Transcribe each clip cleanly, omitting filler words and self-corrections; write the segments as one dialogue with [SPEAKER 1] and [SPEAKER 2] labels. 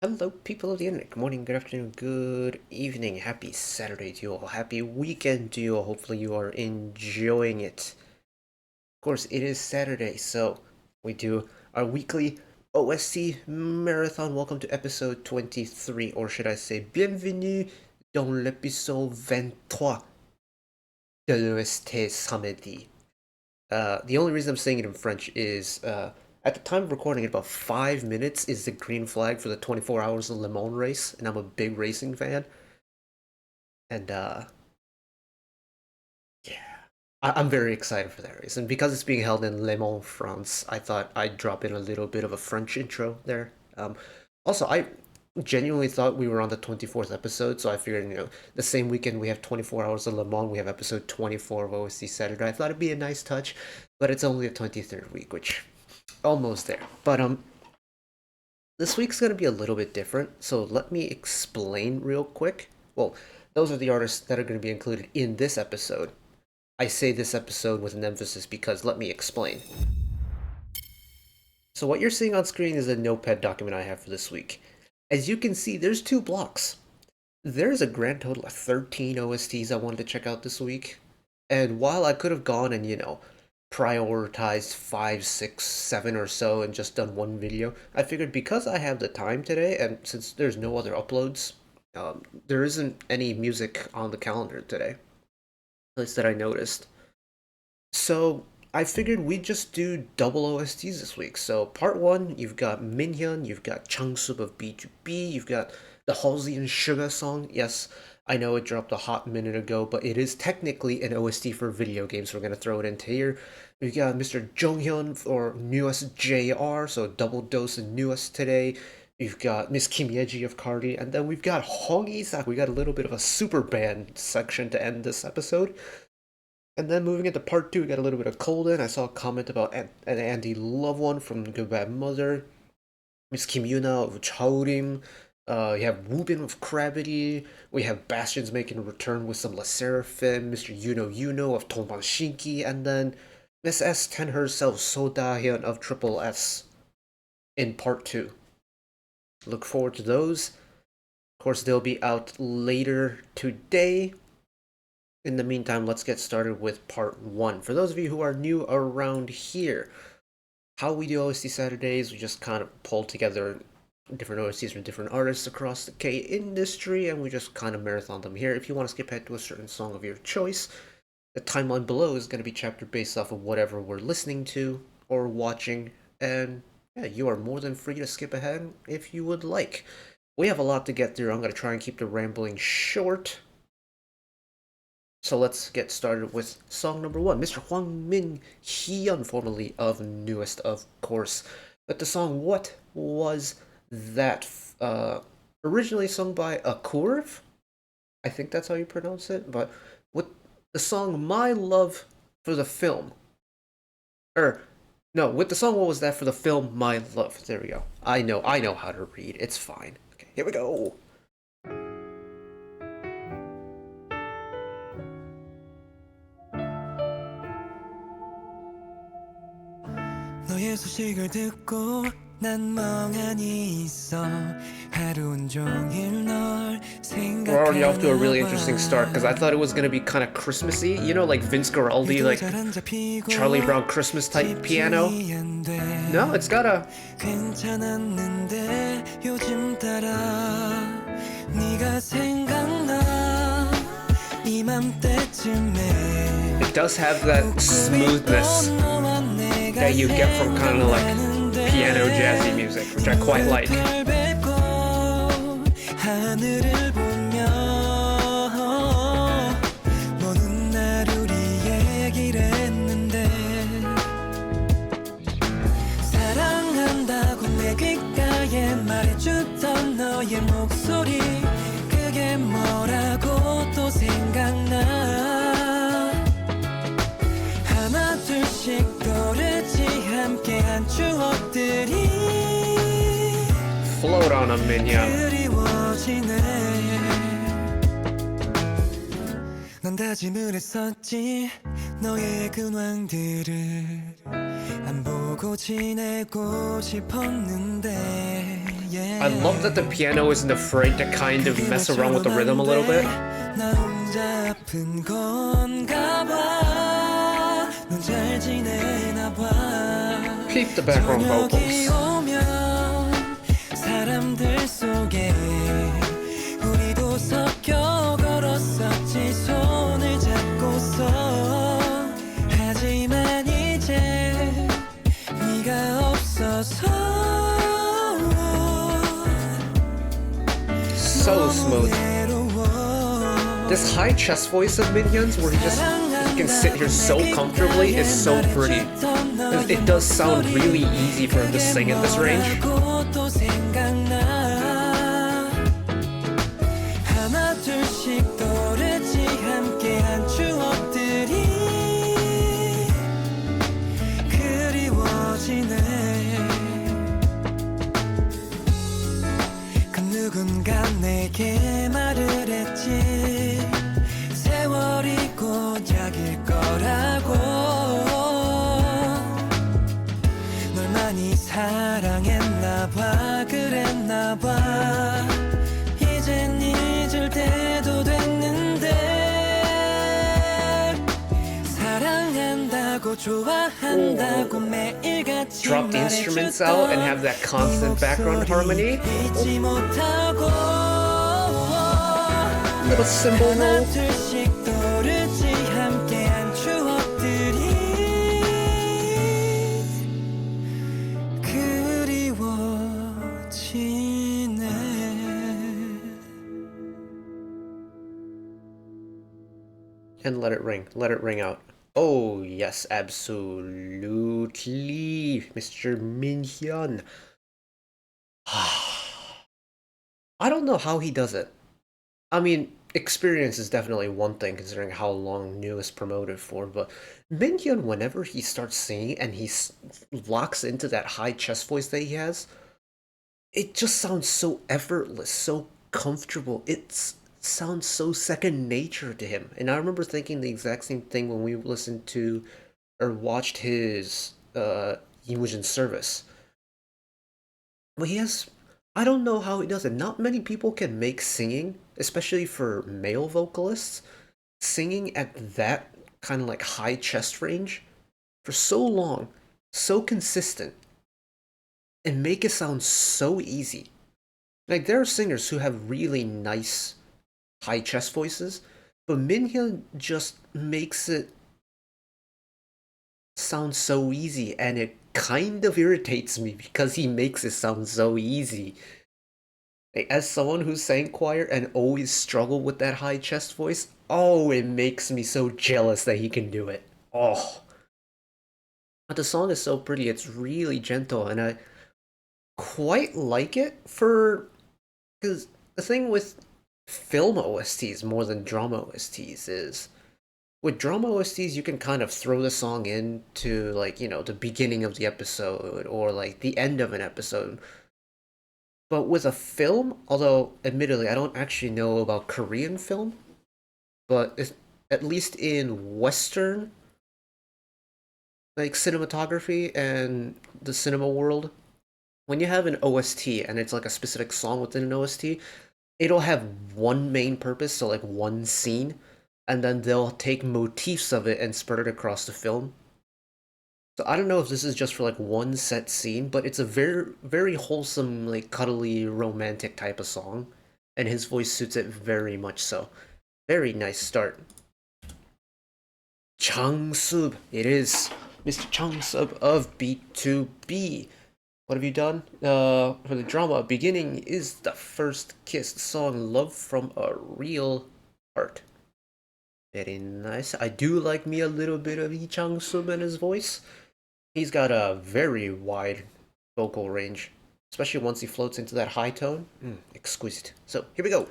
[SPEAKER 1] Hello, people of the internet. Good morning, good afternoon, good evening. Happy Saturday to you all. Happy weekend to you all. Hopefully, you are enjoying it. Of course, it is Saturday, so we do our weekly OST marathon. Welcome to episode 23, or should I say, bienvenue dans l'épisode 23 de l'OST samedi. The only reason I'm saying it in French is at the time of recording, in about 5 minutes is the green flag for the 24 hours of Le Mans race, and I'm a big racing fan. And yeah, I'm very excited for that race. And because it's being held in Le Mans, France, I thought I'd drop in a little bit of a French intro there. Also, I genuinely thought we were on the 24th episode, so I figured, the same weekend we have 24 hours of Le Mans, we have episode 24 of OSC Saturday. I thought it'd be a nice touch, but it's only the 23rd week, which almost there. But this week's gonna be a little bit different, so let me explain real quick. Well, those are the artists that are going to be included in this episode. I say this episode with an emphasis because let me explain. So what you're seeing on screen is a notepad document I have for this week. As you can see, there's two blocks. There's a grand total of 13 OSTs I wanted to check out this week. And while I could have gone and, prioritized 5, 6, 7 or so and just done one video, I figured because I have the time today, and since there's no other uploads, there isn't any music on the calendar today, at least that I noticed. So I figured we'd just do double OSTs this week. So part one, you've got Minhyun, you've got Changsub of B2B, you've got the Halsey and Suga song. Yes, I know it dropped a hot minute ago, but it is technically an OST for video games, so we're going to throw it into here. We've got Mr. Jonghyeon for newest JR, so double dose of newest today. We've got Miss Kim Yeji of Cardi, and then we've got Hong Isak. We got a little bit of a super band section to end this episode. And then moving into part two, we got a little bit of Colden. I saw a comment about an Andy Love One from Good Bad Mother. Miss Kim Yuna of Chaorim. You have Wubin of Gravity. We have Bastions making a return with some La Seraphim. Mr. Yuno of Tonban Shinki. And then Miss S10 herself, So Da-hyun of Triple S in part two. Look forward to those. Of course, they'll be out later today. In the meantime, let's get started with part one. For those of you who are new around here, how we do OST Saturdays, we just kind of pull together different OSTs from different artists across the K industry, and we just kind of marathon them here. If you want to skip ahead to a certain song of your choice, the timeline below is going to be chapter based off of whatever we're listening to or watching, and yeah, you are more than free to skip ahead if you would like. We have a lot to get through. I'm going to try and keep the rambling short. So let's get started with song number one, Mr. Hwang Minhyun, formerly of Newest, of course. But the song What Was That? Originally sung by Akurv? I think that's how you pronounce it. But with the song My Love for the Film. No, with the song What Was That for the film My Love. There we go. I know how to read. It's fine. Okay, here we go.
[SPEAKER 2] 너의 소식을 듣고 난 멍하니 있어 하루 온종일 널
[SPEAKER 1] We're already off to a really interesting start because I thought it was going to be kind of Christmassy, like Vince Guaraldi, like Charlie Brown Christmas type piano. No, it's got a...
[SPEAKER 2] 괜찮았는데 요즘 따라 네가 생각나 이맘때쯤에
[SPEAKER 1] It does have that smoothness that you get from kind of like piano jazzy music, which I quite like.
[SPEAKER 2] 사랑한다고 내 귓가에 말해주던 너의 목소리 그게 뭐라고 또 생각나 하나 둘씩 떠오르지 함께한 추억들이
[SPEAKER 1] Float on them, Minhyun.
[SPEAKER 2] 그리워지네 난 다짐을 했었지 너의 근황들을 안 보고 지내고 싶었는데
[SPEAKER 1] I love that the piano isn't afraid to kind of mess around with the rhythm a little bit.
[SPEAKER 2] 나 혼자 아픈 건가 봐. 넌 잘 지내나 봐.
[SPEAKER 1] Peep the background vocals.
[SPEAKER 2] 사람들 속에 우리도 섞여 걸었었지 손을 잡고서. 하지만 이제 네가 없어서.
[SPEAKER 1] So smooth. This high chest voice of Minhyun's where he can sit here so comfortably is so pretty. It does sound really easy for him to sing at this range.
[SPEAKER 2] 하나 둘씩 떠오르지 함께한 추억들이 그리워지네. 그 누군가 내게 말을 했지. 세월이 고작일 거라고. 널 많이 사랑했나 봐. 그랬나 봐. 이젠 잊을 때도 됐는데. 사랑한다고 좋아한다고 매일같이
[SPEAKER 1] Drop the instruments out and have that constant background harmony.
[SPEAKER 2] 잊지 못하고.
[SPEAKER 1] Little cymbal roll.
[SPEAKER 2] 떠오르지 함께한 추억들이 그리워지네.
[SPEAKER 1] And let it ring out. Oh yes, absolutely, Mr. Minhyun. I don't know how he does it. I mean, experience is definitely one thing considering how long New is promoted for, but Minhyun, whenever he starts singing and he locks into that high chest voice that he has, it just sounds so effortless, so comfortable. It sounds so second nature to him. And I remember thinking the exact same thing when we listened to or watched his Imogen service. But I don't know how he does it. Not many people can make singing, especially for male vocalists, singing at that kind of like high chest range for so long, so consistent, and make it sound so easy. Like, there are singers who have really nice high chest voices, but Minhyun just makes it sound so easy, and it kind of irritates me because he makes it sound so easy. Like, as someone who sang choir and always struggled with that high chest voice, oh, it makes me so jealous that he can do it. Oh. But the song is so pretty, it's really gentle, and I quite like it because the thing with film OSTs more than drama OSTs is, with drama OSTs you can kind of throw the song into, like, you know, the beginning of the episode or like the end of an episode. But with a film, although admittedly I don't actually know about Korean film, but at least in Western like cinematography and the cinema world, when you have an OST and it's like a specific song within an OST, it'll have one main purpose, so like one scene, and then they'll take motifs of it and spread it across the film. So I don't know if this is just for like one set scene, but it's a very, very wholesome, like cuddly, romantic type of song, and his voice suits it very much so. Very nice start. Changsub, it is Mr. Changsub of B2B. What have you done? For the drama, beginning is the first kiss, the song Love from a Real Heart. Very nice. I do like me a little bit of Lee Changsub and his voice. He's got a very wide vocal range, especially once he floats into that high tone. Exquisite. So, here we go.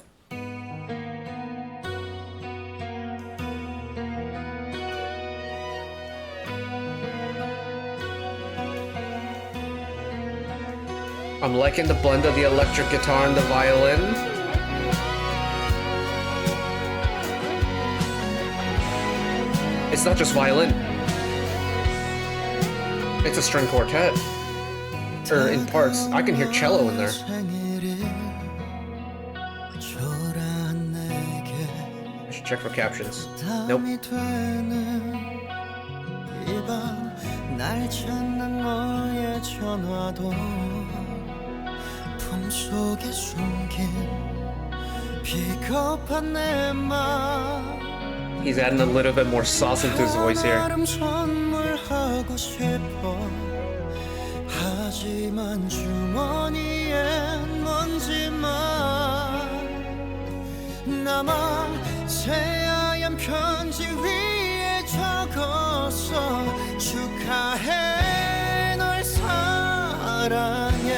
[SPEAKER 1] I'm liking the blend of the electric guitar and the violin. It's not just violin. It's a string quartet. or in parts. I can hear cello in there. I should check for captions. Nope.
[SPEAKER 2] 날 찾는 너의 전화도 품속에 숨긴 비겁한 내 맘
[SPEAKER 1] He's adding a little bit more sauce into his voice here.
[SPEAKER 2] 선물하고 싶어 하지만 주머니엔 먼지만 남아 새하얀 편지 위에 적었어 축하해 널 사랑해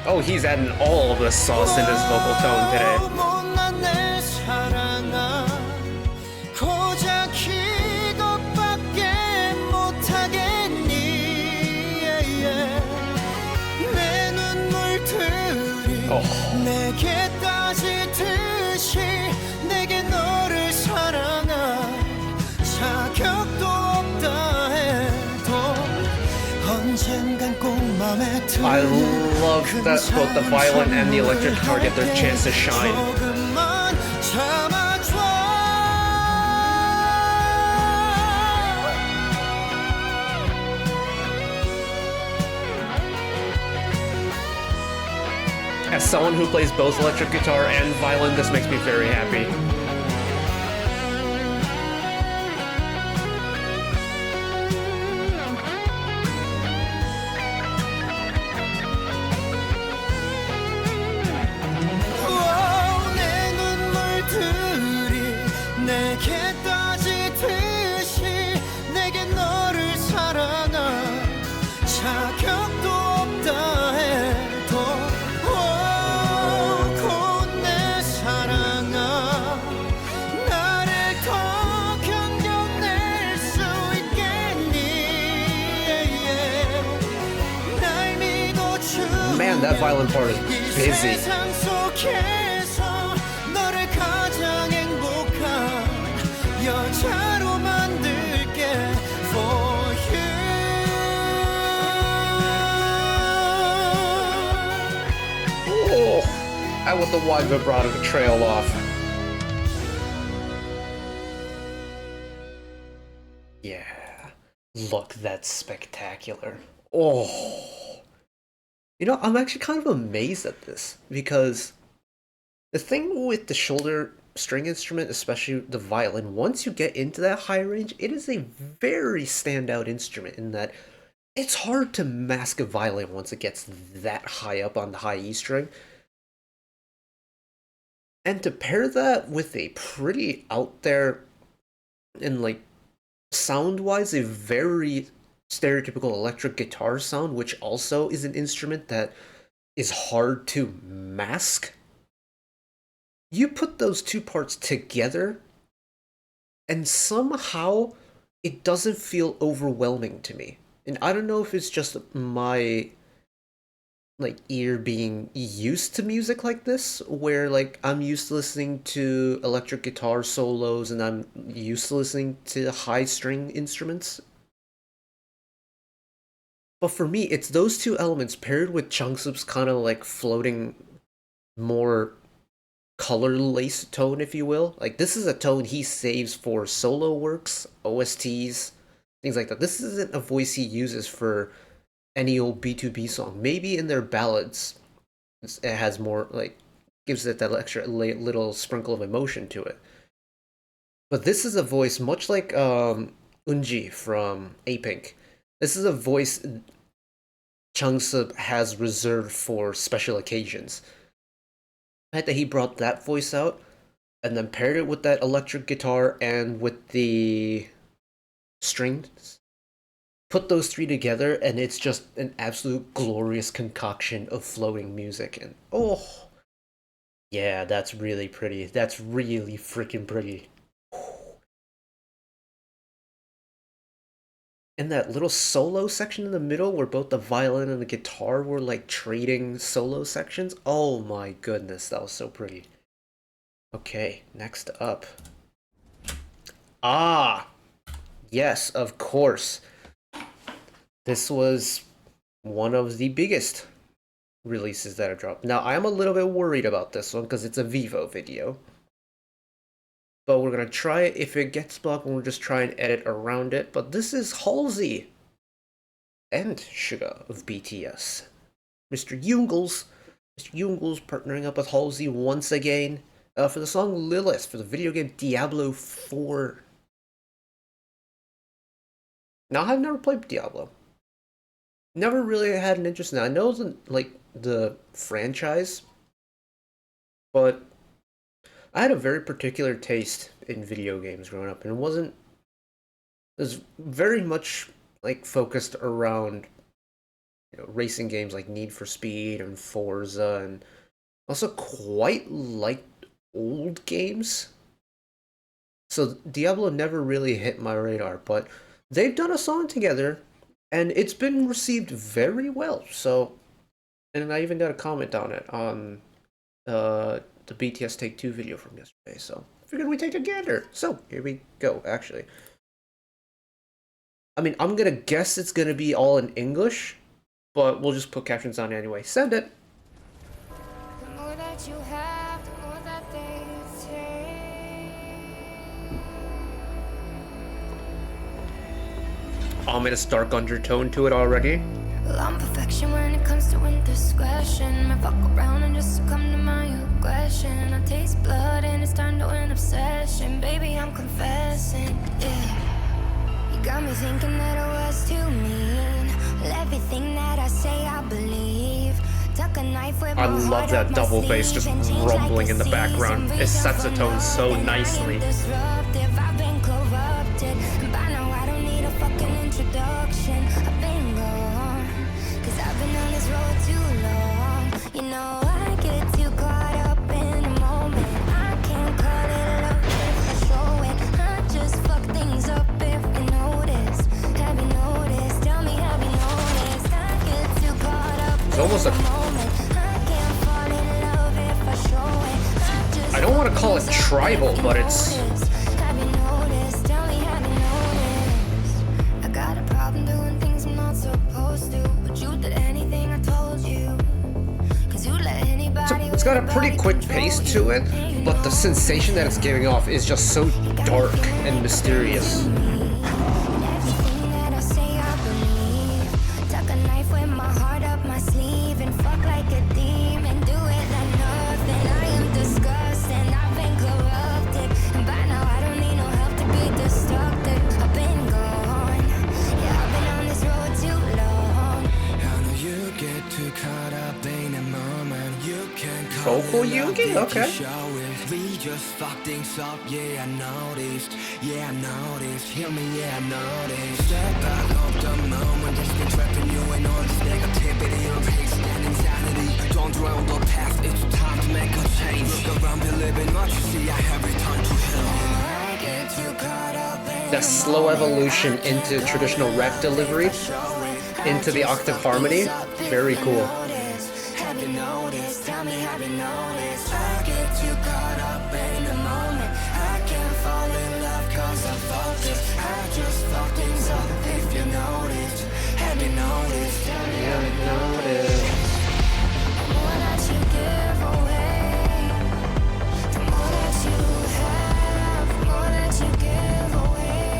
[SPEAKER 1] Oh, he's adding all of the sauce in his vocal tone today.
[SPEAKER 2] 못난 내 사랑아 고작 이것밖에 못하겠니 내 눈물들이 내게 따지듯이 내게 너를 사랑할 자격도 없다 해도 언젠간 꼭 맘에 드는
[SPEAKER 1] I love that both the violin and the electric guitar get their chance to shine.
[SPEAKER 2] 조금만 참아줘
[SPEAKER 1] As someone who plays both electric guitar and violin, this makes me very happy.
[SPEAKER 2] 내 눈물들이 내게 따지듯이 내게 너를 사랑할 자격도 없다 해도 곧 내 사랑아 나를 더 견뎌낼 수 있겠니 날 믿어 주
[SPEAKER 1] Man, that violin part is busy.
[SPEAKER 2] 세상 속에서 너를 가장 행복한 여자로 만들게 for you
[SPEAKER 1] Oh, I want the wide vibrato to trail off. Yeah, look, that's spectacular. Oh. You know, I'm actually kind of amazed at this because the thing with the shoulder string instrument, especially the violin, once you get into that high range, it is a very standout instrument in that it's hard to mask a violin once it gets that high up on the high E string. And to pair that with a pretty out there and like sound-wise, a very stereotypical electric guitar sound, which also is an instrument that is hard to mask. You put those two parts together, and somehow it doesn't feel overwhelming to me. And I don't know if it's just my like ear being used to music like this, where like I'm used to listening to electric guitar solos and I'm used to listening to high string instruments. But for me, it's those two elements paired with Changsub's kind of like floating, more color lace tone, if you will. Like this is a tone he saves for solo works, OSTs, things like that. This isn't a voice he uses for any old B2B song. Maybe in their ballads, it has more like gives it that extra little sprinkle of emotion to it. But this is a voice much like Unji from A-Pink. This is a voice Changsub has reserved for special occasions. The fact that he brought that voice out and then paired it with that electric guitar and with the strings, put those three together and it's just an absolute glorious concoction of floating music. And oh, yeah, that's really pretty. That's really freaking pretty. And that little solo section in the middle where both the violin and the guitar were like trading solo sections. Oh my goodness, that was so pretty. Okay, next up. Ah, yes, of course. This was one of the biggest releases that have dropped. Now, I am a little bit worried about this one because it's a Vivo video. But we're gonna try it. If it gets blocked, we'll just try and edit around it. But this is Halsey and Suga of BTS. Mr. Jungles. Mr. Jungles partnering up with Halsey once again for the song Lilith for the video game Diablo 4. Now, I've never played Diablo. Never really had an interest in it. I know the franchise, but I had a very particular taste in video games growing up, and it was very much like focused around racing games like Need for Speed and Forza, and also quite liked old games. So Diablo never really hit my radar, but they've done a song together, and it's been received very well. So, and I even got a comment on it on the BTS Take Two video from yesterday. So I figured we'd take a gander. So here we go. Actually, I mean, I'm gonna guess it's gonna be all in English, but we'll just put captions on anyway. Send it. Ominous dark undertone to it already.
[SPEAKER 3] Well, I'm perfection when it comes to indiscretion. I fuck around and just succumb to my aggression. I taste blood and it's turned to an obsession. Baby, I'm confessing, yeah. You got me thinking that I was too mean. Well, everything that I say, I believe. Tuck a knife with
[SPEAKER 1] I love that double bass just rumbling in the background. It sets the tone so nicely.
[SPEAKER 3] I've been corrupted. And by now I don't need a fucking introduction. I've been gone, 'cause I've been on this road too long. You know I get too caught up in the moment. I can't call it love if I show it. I just fuck things up if you notice. Have you noticed? Tell me, have you noticed? I get too caught up
[SPEAKER 1] It's almost
[SPEAKER 3] in the moment. I can't fall in love if I show it.
[SPEAKER 1] I don't want to call it tribal, but it's
[SPEAKER 3] Have you noticed? Tell me, have you noticed? I got a problem doing things I'm not supposed to, but you did anything I told you. 'Cause you let anybody.
[SPEAKER 1] it's got a pretty quick pace to it, but the sensation that it's giving off is just so dark and mysterious.
[SPEAKER 3] Everything that I say, I believe. Tuck a knife with my heart up my sleeve and fuck like a demon. Do it like nothing. I am disgusting. I've been corrupted, and by now I don't need no help to be destructive. I've been gone. Yeah, I've been on this road too long.
[SPEAKER 2] I know you get too caught up in a moment. You can call
[SPEAKER 1] Vocal
[SPEAKER 2] it love
[SPEAKER 1] Yugi?
[SPEAKER 2] if
[SPEAKER 1] Okay.
[SPEAKER 2] you show it. We just fuck things up, yeah, I noticed. Yeah, I noticed. Hear me, yeah, I noticed. Step back of the moment. Just been trapping you in all this negativity. Unpaced and insanity. Don't dwell on the past. It's time to make a change. Look around, believing what you see. I have returned to hell.
[SPEAKER 3] I get too caught up in
[SPEAKER 1] That slow evolution into traditional rap delivery, into the octave harmony, very cool.
[SPEAKER 3] Have you noticed? Tell me, have you noticed? I get too caught up in the moment. I can't fall in love 'cause I'm focused. I just fuck things up if you noticed. Have you noticed? Tell me, have you noticed? The more that you give away, the more that you have, the more that you give away.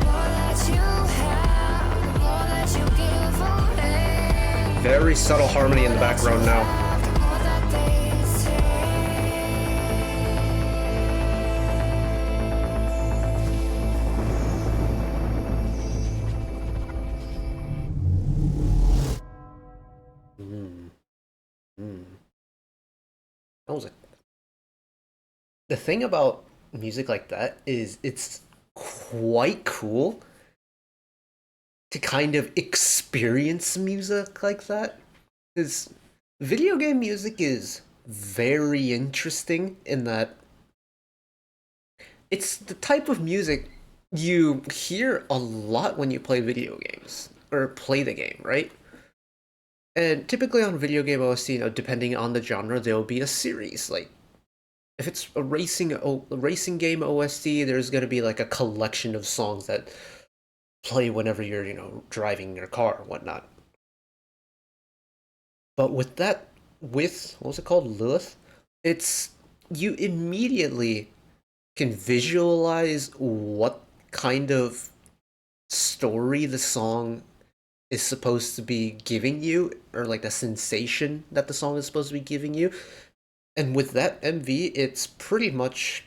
[SPEAKER 3] More that you have, the more that you give away.
[SPEAKER 1] Very subtle harmony in the background now.
[SPEAKER 3] The more that they say.
[SPEAKER 1] That was the thing about music like that is it's quite cool to kind of experience music like that. Because video game music is very interesting in that it's the type of music you hear a lot when you play video games or play the game, right? And typically on video game OST, depending on the genre, there'll be a series. Like, if it's a racing game OST, there's gonna be like a collection of songs that play whenever you're, driving your car or whatnot. But with that, with what was it called, Lilith? It's you immediately can visualize what kind of story the song is supposed to be giving you, or like the sensation that the song is supposed to be giving you. And with that MV, it's pretty much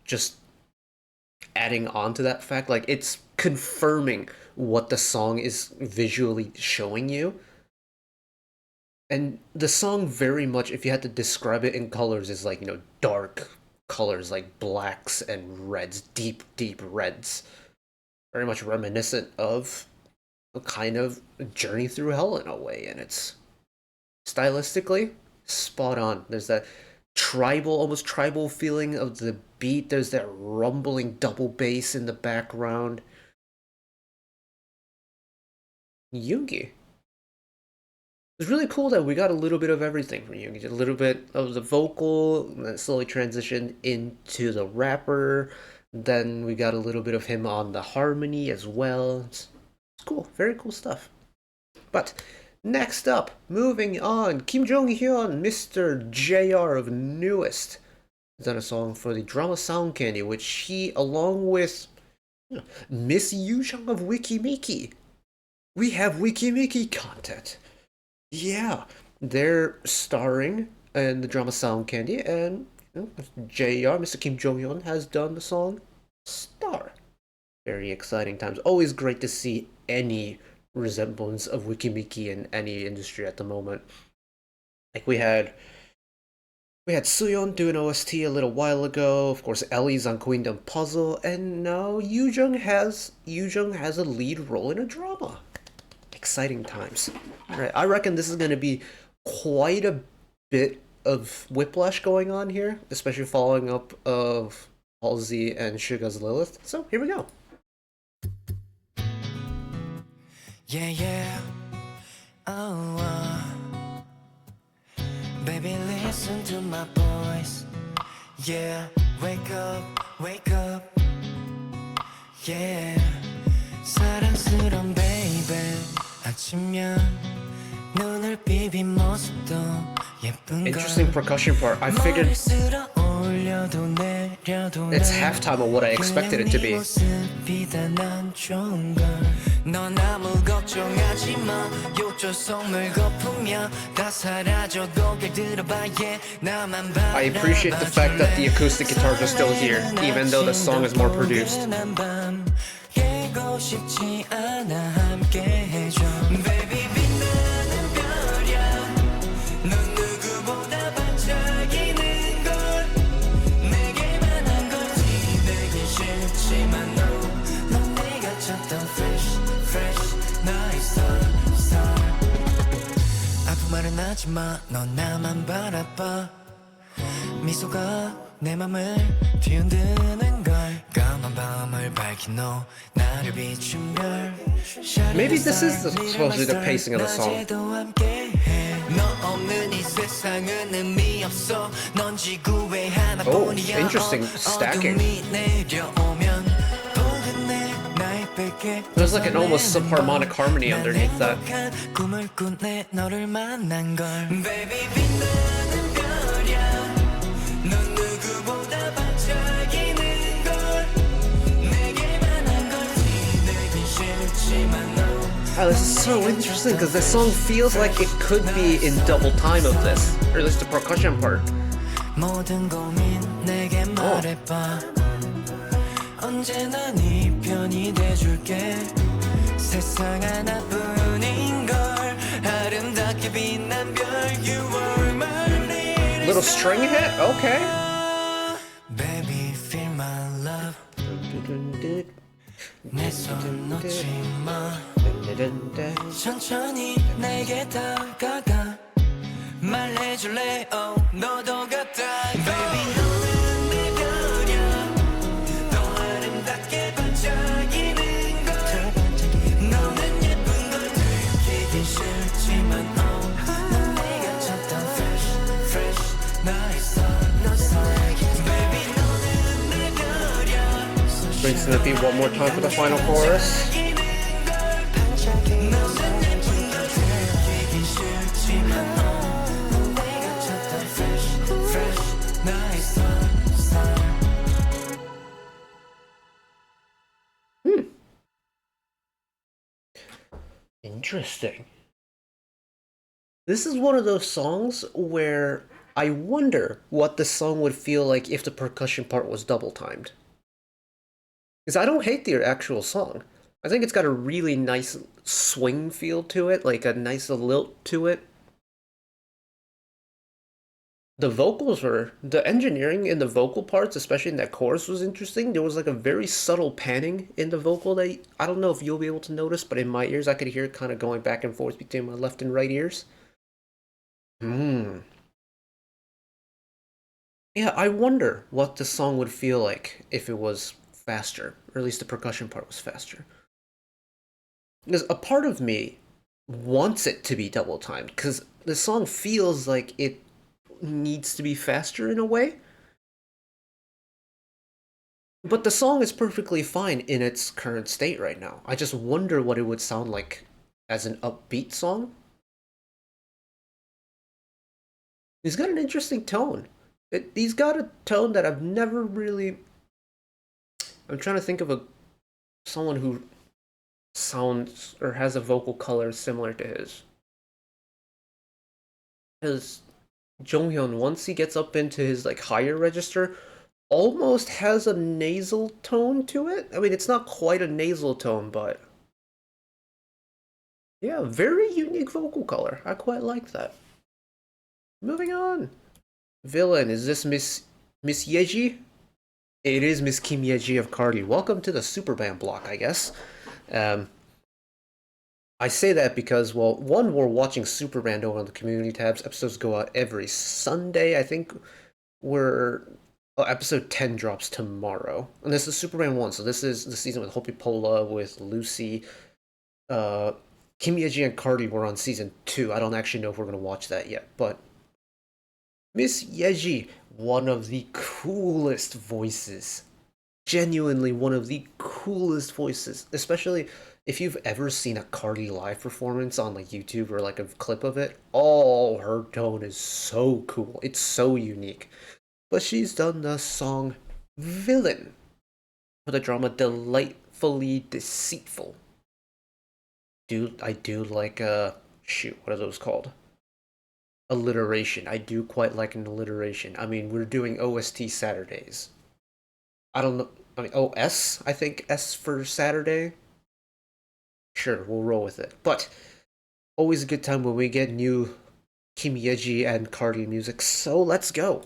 [SPEAKER 1] just adding on to that fact. Like, it's confirming what the song is visually showing you. And the song very much, if you had to describe it in colors, is like, dark colors like blacks and reds, deep, deep reds. Very much reminiscent of a kind of journey through hell in a way, and it's stylistically spot on. There's that tribal, almost tribal feeling of the beat. There's that rumbling double bass in the background. Yoongi. It's really cool that we got a little bit of everything from Yoongi. A little bit of the vocal, and then slowly transitioned into the rapper. Then we got a little bit of him on the harmony as well. It's cool, very cool stuff. But next up, moving on, Kim Jonghyeon, Mr. JR of Newest, has done a song for the drama Sound Candy, which he, along with Miss Yujong of Wikimiki, we have Wikimiki content. Yeah, they're starring in the drama Sound Candy, and JR, Mr. Kim Jong-yeon, has done the song Star. Very exciting times. Always great to see any resemblance of Wikimiki in any industry at the moment. Like we had Suyeon do an OST a little while ago. Of course, Ellie's on Queendom Puzzle, and now Yujong has a lead role in a drama. Exciting times. Right, I reckon this is going to be quite a bit of whiplash going on here, especially following up of Halsey and Suga's Lilith. So here we go.
[SPEAKER 2] Yeah, yeah. Oh, baby, listen to my voice. Yeah, wake up, wake up. Yeah, 사랑스러운 baby. 아침면 눈을 비빈 모습도 예쁜 걸.
[SPEAKER 1] Interesting percussion part. I figured it's halftime of what I expected it to be.
[SPEAKER 2] 넌 아무 걱정하지 마 욕조 속물 거품이야 다 사라져도 길 들어봐 yeah 나만 봐
[SPEAKER 1] I appreciate the fact that the acoustic guitars are still here, even though the song is more produced.
[SPEAKER 2] 깨고 싶지 않아 함께 해줘 Baby 빛나는 별이야 넌 누구보다 반짝이는 걸 내게만 한 거지 내겐 쉽지만 넌 내가 찾던 fresh 나의 star 아픈 말은 하지마 넌 나만 바라봐 미소가 내 맘을 뒤흔드는 걸 까만 밤을 밝힌 너 나를 비춘 별
[SPEAKER 1] Maybe this is supposedly the pacing of the song.
[SPEAKER 2] 너 없는 이 세상은 의미 없어 넌 지구의 하나뿐이야
[SPEAKER 1] interesting stacking.
[SPEAKER 2] 어둠이 내려오면 포근해 나의 뺄게
[SPEAKER 1] There's like an almost subharmonic harmony underneath that.
[SPEAKER 2] 꿈을 꾸네 너를 만난 걸 Baby 빛나는 별이야 넌 누구보다 반짝이는 걸 내게만 한 거지 내겐 쉽지만 너
[SPEAKER 1] Oh, this is so interesting because this song feels like it could be in double time of this, or at least the percussion part.
[SPEAKER 2] 모든 고민 내게 말해봐 언제나 네 편이 돼줄게 세상 하나뿐인 걸 아름답게 빛난 별 You are my
[SPEAKER 1] Little string hit? Okay.
[SPEAKER 2] Baby feel my love 내 손 놓지 마 천천히 내게 다가가 말해줄래 oh 너도 같아 Baby 너는 내 별이야 더 아름답게 반짝이는 걸 너는 예쁜 걸 들키기 싫지만 oh 넌 내가 찾던 fresh 나의 star Baby 너는 내 별이야
[SPEAKER 1] Just repeat one more time for the final chorus. Interesting. This is one of those songs where I wonder what the song would feel like if the percussion part was double timed. Because I don't hate the actual song. I think it's got a really nice swing feel to it, like a nice lilt to it. The vocals were, the engineering in the vocal parts, especially in that chorus, was interesting. There was like a very subtle panning in the vocal that I don't know if you'll be able to notice, but in my ears I could hear it kind of going back and forth between my left and right ears. Yeah, I wonder what the song would feel like if it was faster, or at least the percussion part was faster. Because a part of me wants it to be double timed, because the song feels like it needs to be faster in a way. But the song is perfectly fine in its current state right now. I just wonder what it would sound like as an upbeat song. He's got an interesting tone. He's got a tone that I've never really... I'm trying to think of someone who sounds or has a vocal color similar to his. Because Jonghyeon, once he gets up into his like higher register, almost has a nasal tone to it. I mean, it's not quite a nasal tone, but yeah, very unique vocal color. I quite like that. Moving on. Villain, is this Miss Yeji? It is Miss Kim Yeji of Cardi. Welcome to the Superband block, I guess. I say that because, well, one, we're watching Superband over on the community tabs. Episodes go out every Sunday. I think episode 10 drops tomorrow. And this is Superband 1, so this is the season with Hopi Pola, with Lucy. Kim Yeji and Cardi were on season 2. I don't actually know if we're going to watch that yet, but Miss Yeji, one of the coolest voices. Genuinely one of the coolest voices, especially if you've ever seen a Cardi live performance on like YouTube or like a clip of it. Oh, her tone is so cool. It's so unique. But she's done the song Villain for the drama Delightfully Deceitful. I do like shoot, what are those called? Alliteration. I do quite like an alliteration. I mean, we're doing OST Saturdays. I don't know. I mean, OS, I think S for Saturday. Sure, we'll roll with it. But always a good time when we get new Kim Yeji and Cardi music. So let's go.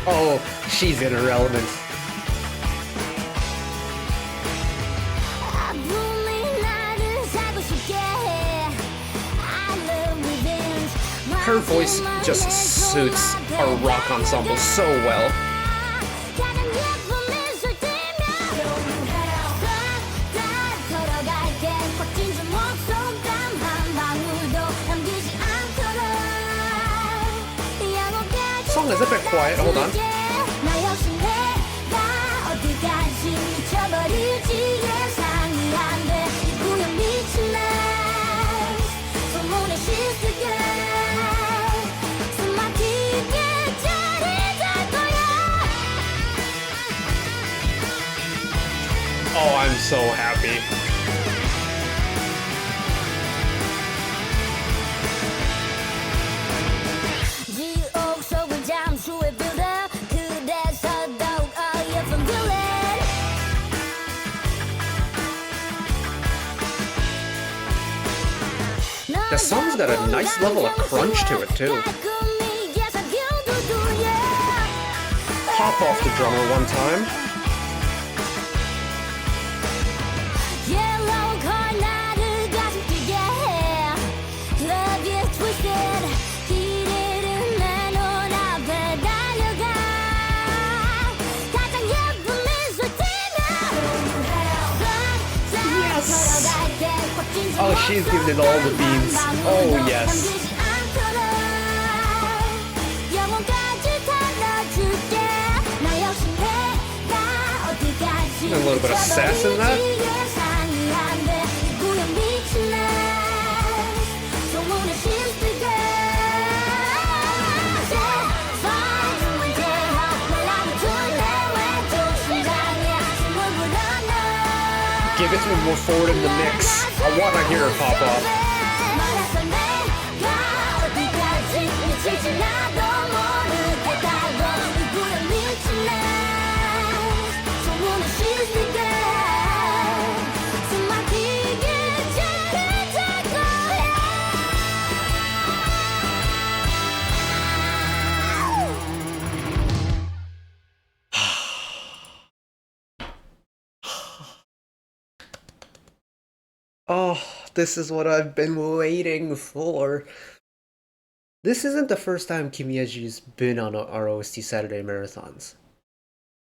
[SPEAKER 1] Oh, she's in her element. Her voice just suits our rock ensemble so well. Song is a bit quiet, hold on. Oh, I'm so happy. The song's got a nice level of crunch to it, too. Pop off the drummer one time. She's giving it all the beans. Oh, yes. A little bit of sass in that. Give it to me more forward in the mix. I want to hear her pop off. Oh, this is what I've been waiting for. This isn't the first time Kim Yeji's been on our OST Saturday marathons.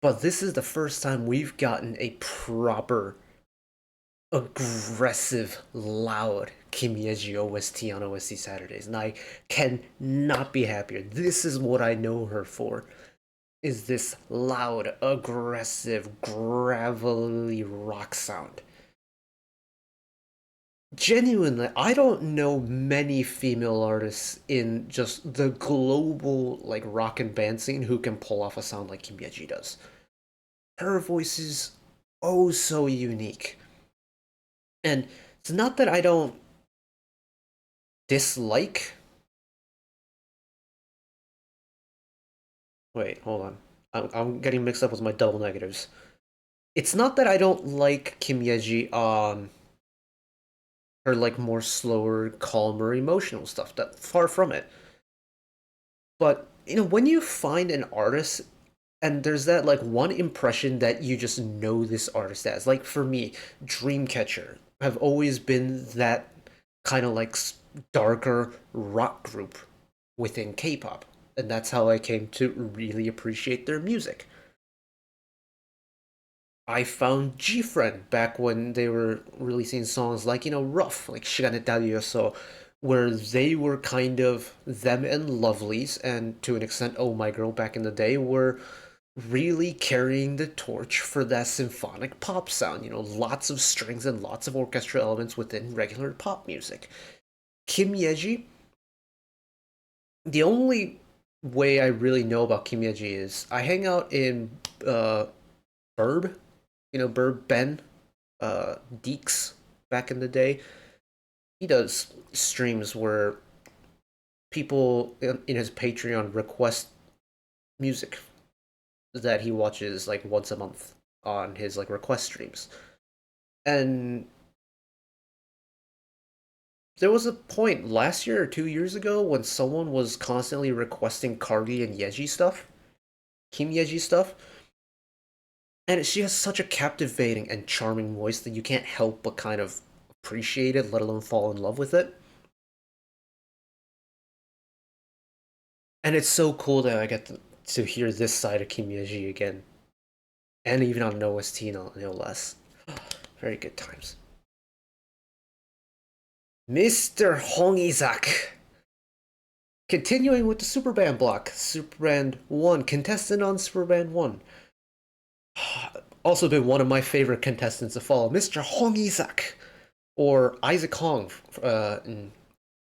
[SPEAKER 1] But this is the first time we've gotten a proper, aggressive, loud Kim Yeji OST on OST Saturdays. And I cannot be happier. This is what I know her for. Is this loud, aggressive, gravelly rock sound. Genuinely, I don't know many female artists in just the global like rock and band scene who can pull off a sound like Kim Yeji does. Her voice is oh so unique. And it's not that I don't dislike. Wait, hold on. I'm getting mixed up with my double negatives. It's not that I don't like Kim Yeji on her like more slower, calmer, emotional stuff. That far from it. But you know, when you find an artist and there's that like one impression that you just know this artist as, like for me, Dreamcatcher have always been that kind of like darker rock group within K-pop, and that's how I came to really appreciate their music. I found G-Friend back when they were releasing songs like, you know, Rough, like Shigane Darioso, where they were kind of them and Lovelies, and to an extent, Oh My Girl back in the day, were really carrying the torch for that symphonic pop sound. You know, lots of strings and lots of orchestral elements within regular pop music. Kim Yeji, the only way I really know about Kim Yeji is I hang out in Burb, you know, Burb Ben, Deeks back in the day. He does streams where people in his Patreon request music that he watches like once a month on his like request streams. And there was a point last year or 2 years ago when someone was constantly requesting Cardi and Yeji stuff, Kim Yeji stuff, and she has such a captivating and charming voice that you can't help but kind of appreciate it, let alone fall in love with it. And it's so cool that I get to hear this side of Kim Yeji again. And even on an OST, no less. Very good times. Mr. Hong Izak. Continuing with the Superband block. Superband 1. Contestant on Superband 1. Also been one of my favorite contestants to follow. Mr. Hong Izak. Or Isaac Hong in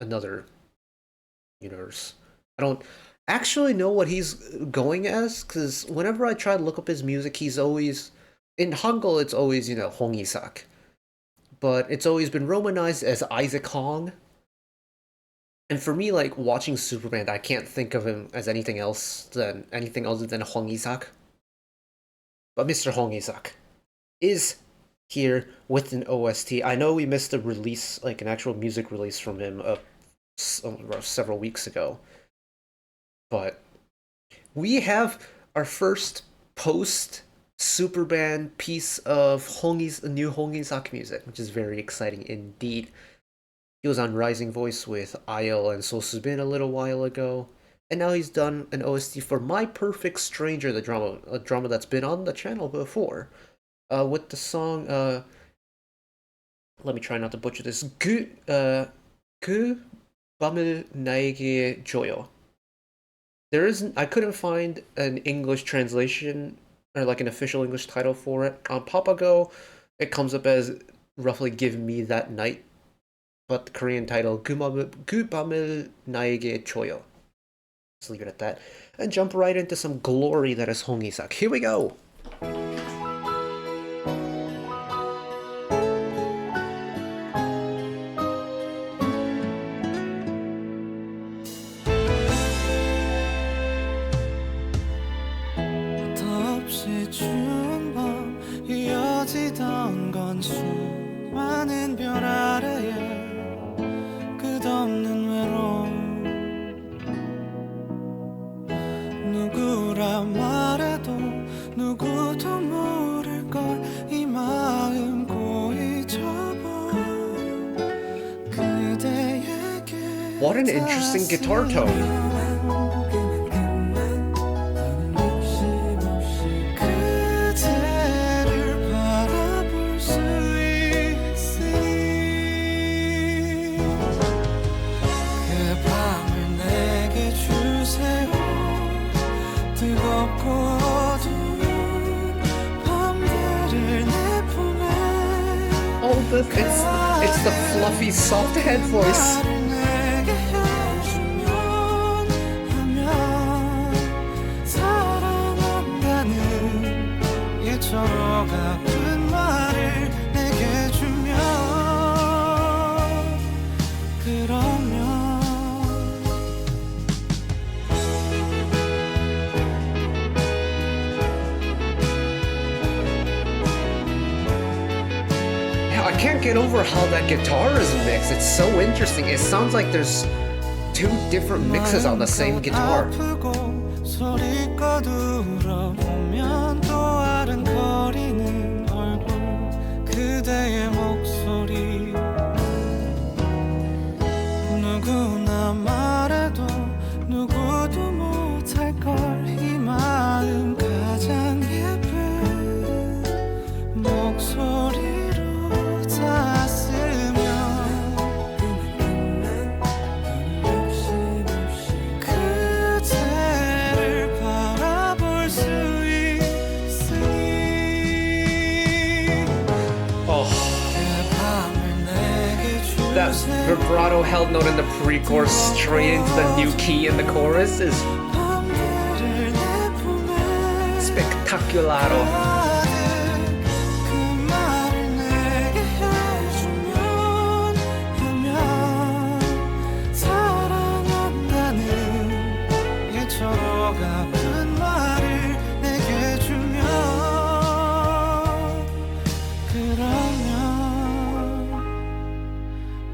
[SPEAKER 1] another universe. I don't actually know what he's going as, because whenever I try to look up his music, he's always... In Hangul, it's always, you know, Hong Isak. But it's always been romanized as Isaac Hong. And for me, like, watching Superband, I can't think of him as anything else than anything other than Hong Isak. But Mr. Hong Isak is here with an OST. I know we missed a release, like an actual music release from him several weeks ago. But we have our first post Superband piece of new Hong Isak music, which is very exciting indeed. He was on Rising Voice with IL and So Subin a little while ago, and now he's done an OST for My Perfect Stranger, the drama, a drama that's been on the channel before, with the song let me try not to butcher this. 그 밤을 나에게 줘요. There isn't. I couldn't find an English translation or like an official English title for it. On Papago, it comes up as roughly "Give me that night," but the Korean title 그 밤을 나에게 줘요. Let's leave it at that and jump right into some glory that is Hong Isak. Here we go.
[SPEAKER 2] 덧없이 추운 밤 이어지던 건 수많은 별 아래에 끝없는 외로움 누구라 말해도 누구도 모를 걸 이 마음 고이 접어 그대에게
[SPEAKER 1] What an interesting guitar tone. It's the fluffy, soft head voice. I can't get over how that guitar is mixed. It's so interesting. It sounds like there's two different mixes on the same guitar.
[SPEAKER 2] 누구나 말해도 누구도 못할 걸 이 마음 가장 예쁜 목소리로 닿았으면 그대를 바라볼 수 있으니
[SPEAKER 1] That vibrato held note in the pre-chorus straight into the new key in the chorus is spectacularo.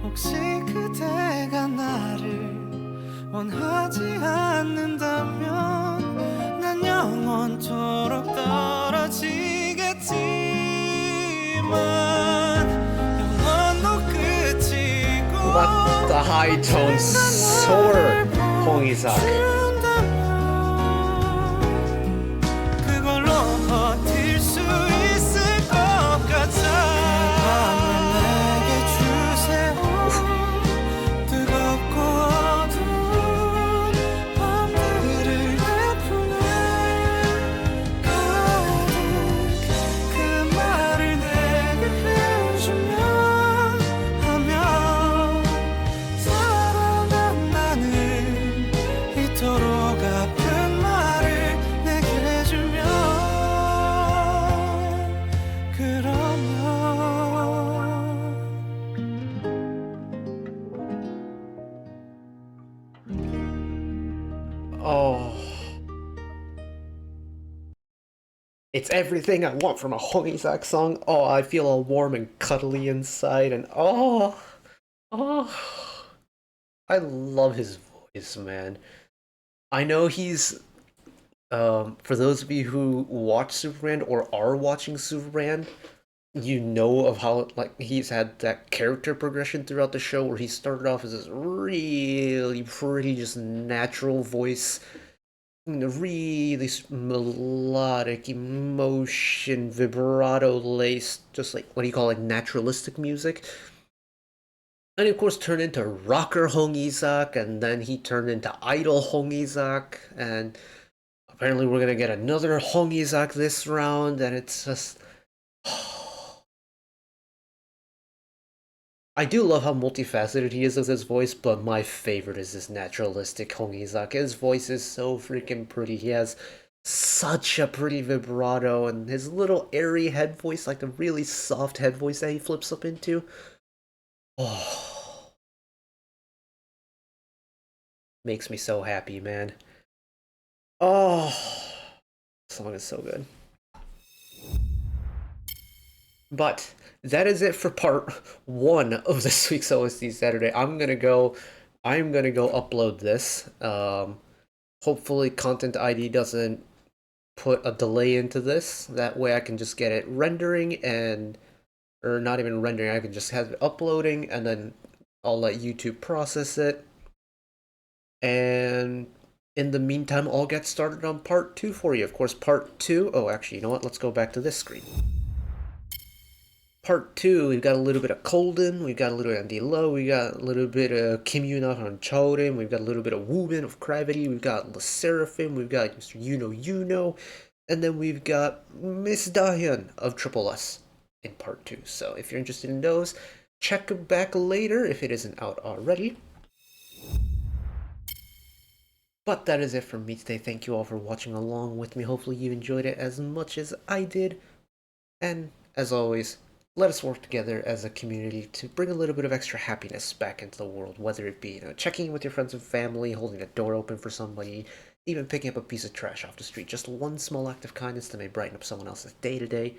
[SPEAKER 2] 혹시 그대가 나를 원하지 않는다면 난 영원토록 떨어지겠지만 영원도 끝이고
[SPEAKER 1] What the high tone soar, Hong Isak.
[SPEAKER 2] 그걸로 버틸 수 있을 것 같아
[SPEAKER 1] Oh. It's everything I want from a Hong Isak song. Oh, I feel all warm and cuddly inside, and oh, I love his voice, man. I know he's, for those of you who watch Superman or are watching Superman, you know of how like he's had that character progression throughout the show where he started off as this really pretty just natural voice really melodic, emotion, vibrato laced, just like what do you call it, naturalistic music. And he, of course, turned into rocker Hong Isak, and then he turned into idol Hong Isak, and apparently we're gonna get another Hong Isak this round, and it's just. I do love how multifaceted he is with his voice, but my favorite is this naturalistic Hong Isak. His voice is so freaking pretty. He has such a pretty vibrato, and his little airy head voice, like the really soft head voice that he flips up into. Oh, makes me so happy, man. Oh, the song is so good. But that is it for part one of this week's OST Saturday. I'm gonna go upload this. Hopefully Content ID doesn't put a delay into this. That way I can just get it rendering and, or not even rendering, I can just have it uploading and then I'll let YouTube process it. And in the meantime, I'll get started on part two for you. Of course, part two, oh, actually, you know what? Let's go back to this screen. Part two, we've got a little bit of Colden, we've got a little bit of Andy Lowe, we got a little bit of Kim Yuna on Chorin, we've got a little bit of Woobin of Gravity, we've got Le Seraphim, we've got Mr. Yuno, and then we've got Miss Dahyun of Triple S in part two. So if you're interested in those, check back later if it isn't out already. But that is it from me today. Thank you all for watching along with me. Hopefully you enjoyed it as much as I did. And as always, let us work together as a community to bring a little bit of extra happiness back into the world, whether it be, checking in with your friends and family, holding a door open for somebody, even picking up a piece of trash off the street. Just one small act of kindness that may brighten up someone else's day to day.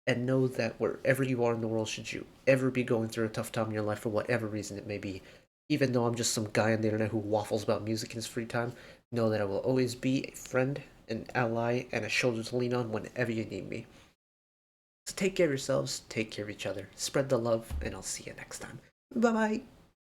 [SPEAKER 1] And know that wherever you are in the world, should you ever be going through a tough time in your life for whatever reason it may be, even though I'm just some guy on the internet who waffles about music in his free time, know that I will always be a friend, an ally, and a shoulder to lean on whenever you need me. So take care of yourselves, take care of each other, spread the love, and I'll see you next time. Bye bye!